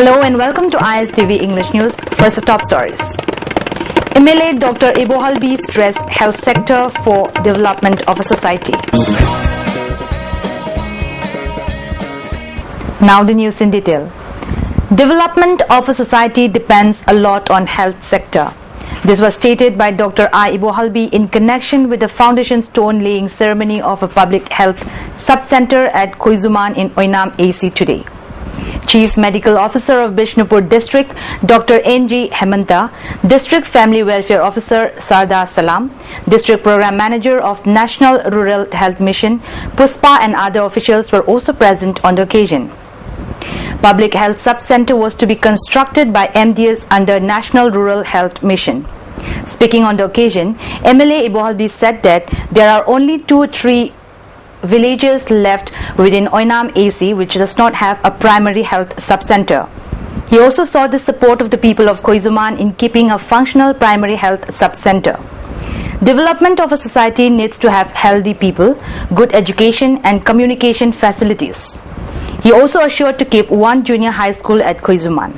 Hello and welcome to ISTV English News. First, the top stories. MLA Dr. Ibohalbi stressed health sector for development of a society. Now the news in detail. Development of a society depends a lot on health sector. This was stated by Dr. I. Ibohalbi in connection with the foundation stone laying ceremony of a public health sub-center at Koizuman in Oinam AC today. Chief Medical Officer of Bishnupur District, Dr. N.G. Hemanta, District Family Welfare Officer Sarda Salam, District Program Manager of National Rural Health Mission, Puspa and other officials were also present on the occasion. Public Health Sub-Center was to be constructed by MDS under National Rural Health Mission. Speaking on the occasion, MLA Ibohalbi said that there are only 2-3 villages left within Oinam AC which does not have a primary health sub-center. He also sought the support of the people of Koizuman in keeping a functional primary health sub-center. Development of a society needs to have healthy people, good education and communication facilities. He also assured to keep one junior high school at Koizuman.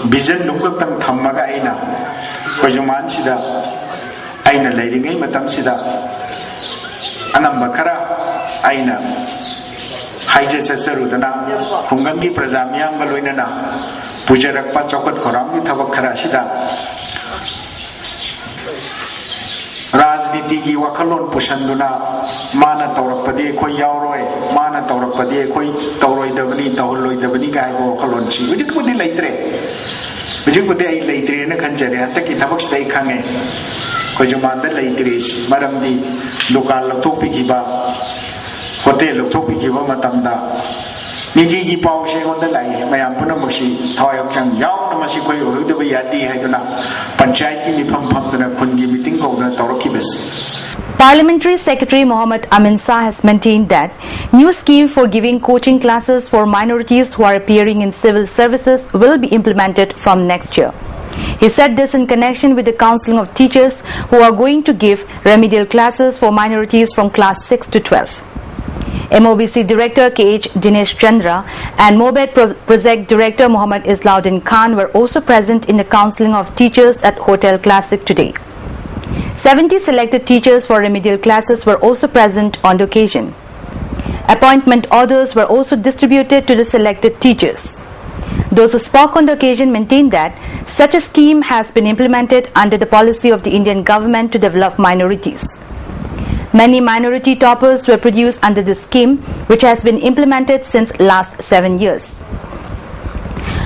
Vision lukutang thammaga aina Koizuman sida aina leiringai matam sida anamba khara aina haije sasarudana khungangi praja miyam ga loinana pujarakpa chokot khoramgi thabak khara sida राजनीति की वखलोन पुषंदुना माना तौरपदे कोई यावरोय माना तौरपदे कोई तौरोइदबनी तौलोइदबनी गायबो वखलोन छि बिजिकबुदि लैत्रे बिजिकबुदि आई लैत्रे न खंजरे हतकी थबक सदै खांगे कोजुमानदा लैत्रे मरमदि दुकान लथोपिखिबा hotel लथोपिखिबा मतमदा निजी की पाउसे होंदा लाई मयाम पुनमसी थवायकचंग यावना मसी कोई होइदब यादी हैदना पंचायत की मिफम फमदना खुनगी meeting कोदना तौरकिबस. Parliamentary Secretary Mohammed Amin Shah has maintained that new scheme for giving coaching classes for minorities who are appearing in civil services will be implemented from next year. He said this in connection with the counseling of teachers who are going to give remedial classes for minorities from class 6 to 12. MOBC Director K.H. Dinesh Chandra and MOBET Project Director Muhammad Islauddin Khan were also present in the counseling of teachers at Hotel Classic today. 70 selected teachers for remedial classes were also present on the occasion. Appointment orders were also distributed to the selected teachers. Those who spoke on the occasion maintained that such a scheme has been implemented under the policy of the Indian government to develop minorities. Many minority toppers were produced under this scheme, which has been implemented since last 7 years.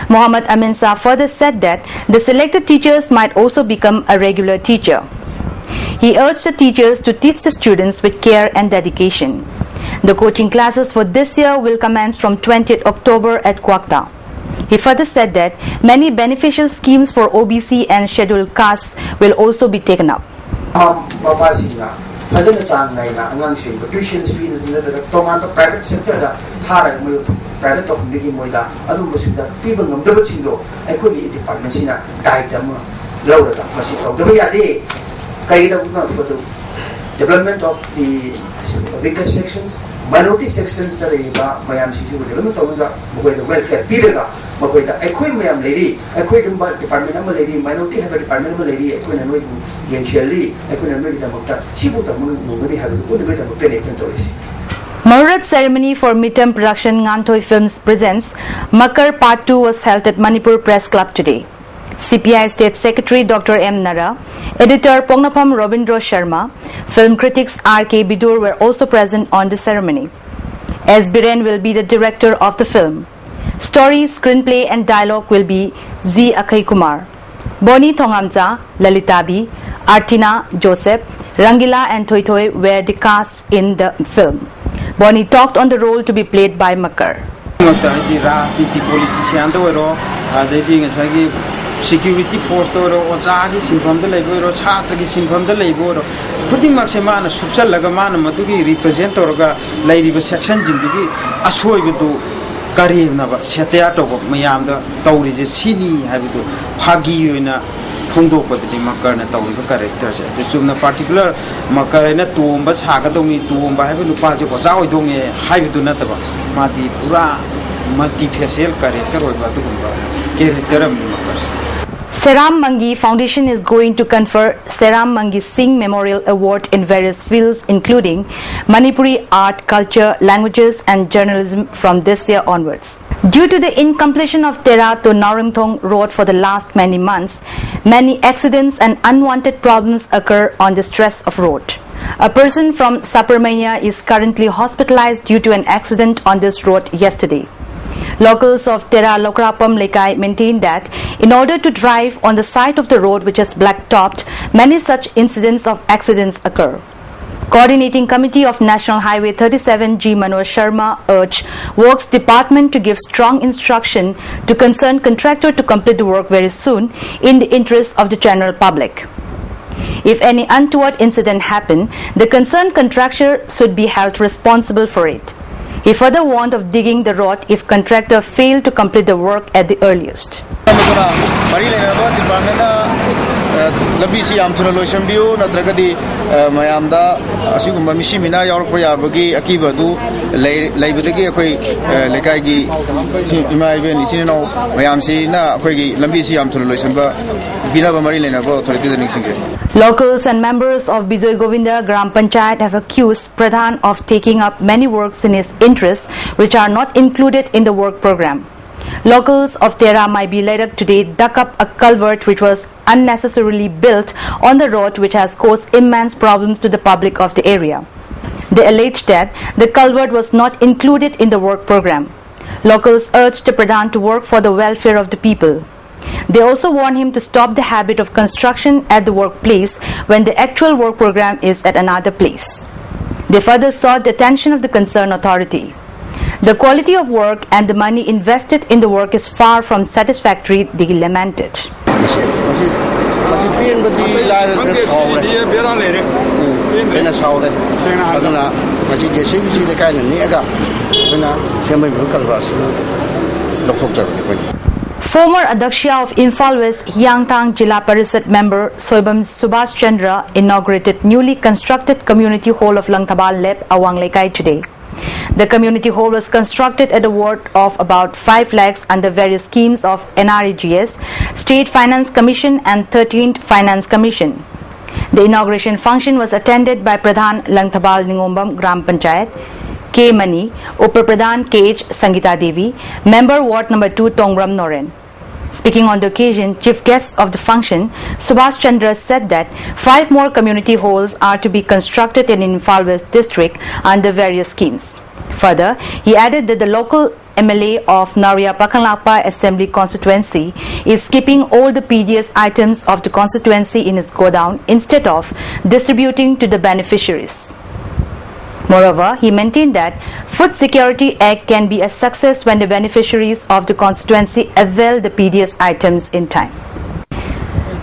Mohammed Amin Shah further said that the selected teachers might also become a regular teacher. He urged the teachers to teach the students with care and dedication. The coaching classes for this year will commence from 20th October at Kwakta. He further said that many beneficial schemes for OBC and scheduled castes will also be taken up. Fazana chang nai na angang sing tuition fee na da tongan to private sector da thara mo private of digi moida adu masida people ngam da chindo ai ko gi department sina diet am laura da masi to da ya de kai da na for the development of the weaker sections minority sections da ba mayam si su development to da mo da welfare period mo da ai ko mayam lady ai ko department am lady minority have department am lady ai ko na no Murat ceremony for midterm production Ngantoi Films presents Makar Part 2 was held at Manipur Press Club today. CPI State Secretary Dr. M. Nara, Editor Pongnapam Robindra Sharma, film critics R.K. Bidur were also present on the ceremony. S. Biren will be the director of the film. Story, screenplay and dialogue will be Z. Akai Kumar. Boni Thongamja, Lalitabi, Artina, Joseph, Rangila and Toitoi were the cast in the film. Boni talked on the role to be played by Makar. Security force toro ojagi sinfam de leboro chhatra gi sinfam de leboro khuding mak se mana subsal laga mana madugi represent toroga lairiba section jingbi asoi bidu karib na ba setia to mayam da tawri je sini habidu phagi yoina phungdo paddi Makar na tawri character je de chumna particular Makar na tomba chaga domi tomba habidu pa je ko cha oi donge habidu na taba mati pura multifacial character character Seram Mangi Foundation is going to confer Seram Mangi Singh Memorial Award in various fields including Manipuri art, culture, languages and journalism from this year onwards. Due to the incompletion of Tera to Narimthong road for the last many months, many accidents and unwanted problems occur on the stretch of road. A person from Saparmania is currently hospitalized due to an accident on this road yesterday. Locals of Tera Lokrapam Lekai maintain that in order to drive on the side of the road which is black-topped, many such incidents of accidents occur. Coordinating Committee of National Highway 37 G. Manoj Sharma urged Works Department to give strong instruction to concerned contractor to complete the work very soon in the interest of the general public. If any untoward incident happen, the concerned contractor should be held responsible for it. He further warned of digging the road if contractor failed to complete the work at the earliest. Locals and members of Bijoy Govinda Gram Panchayat have accused Pradhan of taking up many works in his interests which are not included in the work program. Locals of Tera Maibi today dug up a culvert which was unnecessarily built on the road which has caused immense problems to the public of the area. They alleged that the culvert was not included in the work program. Locals urged the Pradhan to work for the welfare of the people. They also warned him to stop the habit of construction at the workplace when the actual work program is at another place. They further sought the attention of the concerned authority. The quality of work and the money invested in the work is far from satisfactory, they lamented. Former Adaksha of Imphal West Yangtang Jilla Parishad member Soibam Subhash Chandra inaugurated newly constructed community hall of Langthabal Lep, Awang Lekai today. The community hall was constructed at a worth of about 5 lakhs under various schemes of NREGS, State Finance Commission and 13th Finance Commission. The inauguration function was attended by Pradhan Langthabal Ningombam Gram Panchayat, K. Mani, Upar Pradhan KH Sangita Devi, Member Ward Number 2 Tongram Noren. Speaking on the occasion, chief guest of the function, Subhash Chandra said that 5 more community halls are to be constructed in Imphal West district under various schemes. Further, he added that the local MLA of Naria Pakanglapa Assembly constituency is skipping all the PDS items of the constituency in his godown instead of distributing to the beneficiaries. Moreover, he maintained that Food Security Act can be a success when the beneficiaries of the constituency avail the PDS items in time.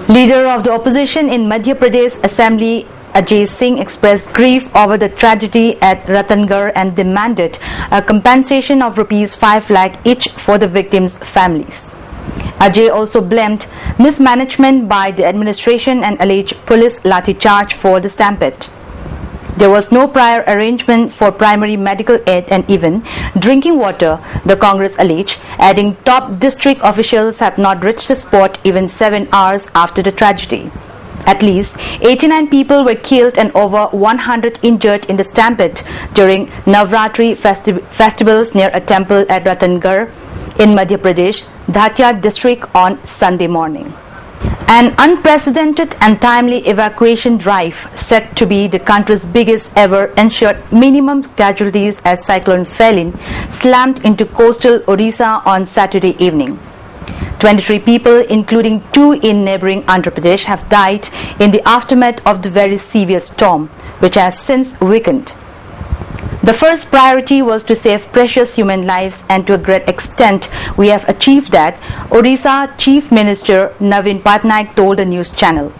Leader of the opposition in Madhya Pradesh Assembly Ajay Singh expressed grief over the tragedy at Ratangarh and demanded a compensation of ₹5 lakh each for the victims' families. Ajay also blamed mismanagement by the administration and alleged police lathi charge for the stampede. There was no prior arrangement for primary medical aid and even drinking water, the Congress alleged, adding top district officials had not reached the spot even 7 hours after the tragedy. At least 89 people were killed and over 100 injured in the stampede during Navratri festivals near a temple at Ratangarh in Madhya Pradesh, Dhatia district on Sunday morning. An unprecedented and timely evacuation drive, said to be the country's biggest ever, ensured minimum casualties as Cyclone Felin slammed into coastal Odisha on Saturday evening. 23 people, including 2 in neighbouring Andhra Pradesh, have died in the aftermath of the very severe storm, which has since weakened. The first priority was to save precious human lives, and to a great extent we have achieved that, Odisha Chief Minister Navin Patnaik told a news channel.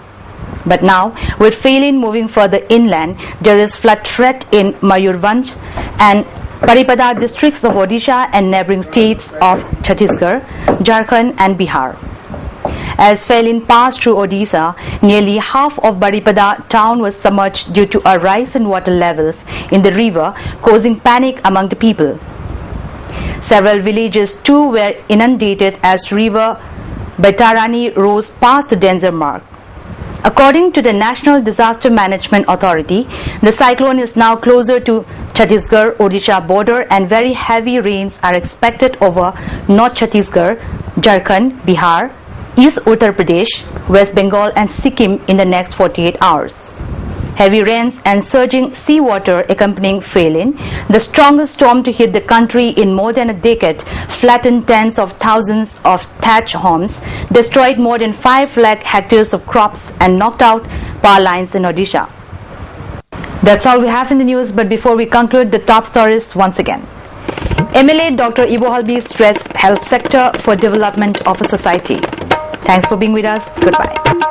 But now, with Felin moving further inland, there is flood threat in Mayurvanj and Paripada districts of Odisha and neighbouring states of Chhattisgarh, Jharkhand and Bihar. As Felin passed through Odisha, nearly half of Baripada town was submerged due to a rise in water levels in the river, causing panic among the people. Several villages too were inundated as river Baitarani rose past the danger mark. According to the National Disaster Management Authority, the cyclone is now closer to Chhattisgarh-Odisha border and very heavy rains are expected over North Chhattisgarh, Jharkhand, Bihar, East Uttar Pradesh, West Bengal and Sikkim in the next 48 hours. Heavy rains and surging seawater accompanying Phelan, the strongest storm to hit the country in more than a decade, flattened tens of thousands of thatched homes, destroyed more than 5 lakh hectares of crops and knocked out power lines in Odisha. That's all we have in the news, but before we conclude, the top stories once again. MLA Dr. Ibo Halbi stressed health sector for development of a society. Thanks for being with us. Goodbye.